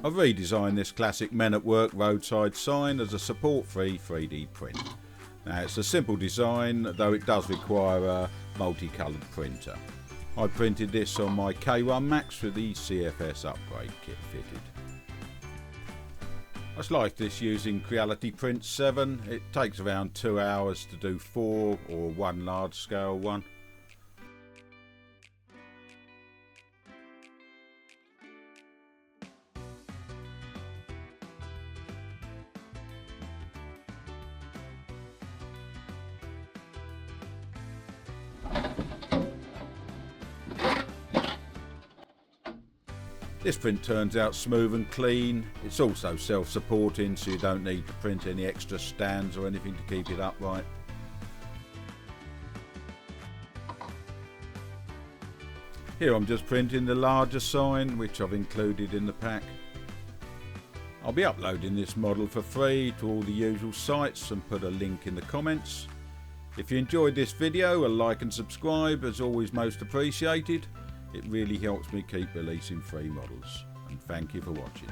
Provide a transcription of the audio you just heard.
I've redesigned this classic Men at Work roadside sign as a support-free 3D print. Now it's a simple design, though it does require a multicoloured printer. I printed this on my K1 Max with the CFS upgrade kit fitted. I sliced this using Creality Print 7. It takes around 2 hours to do 4 or 1 large scale one. This print turns out smooth and clean. It's also self-supporting, so you don't need to print any extra stands or anything to keep it upright. Here I'm just printing the larger sign, which I've included in the pack. I'll be uploading this model for free to all the usual sites and put a link in the comments. If you enjoyed this video, a like and subscribe is always most appreciated. It really helps me keep releasing free models, and thank you for watching.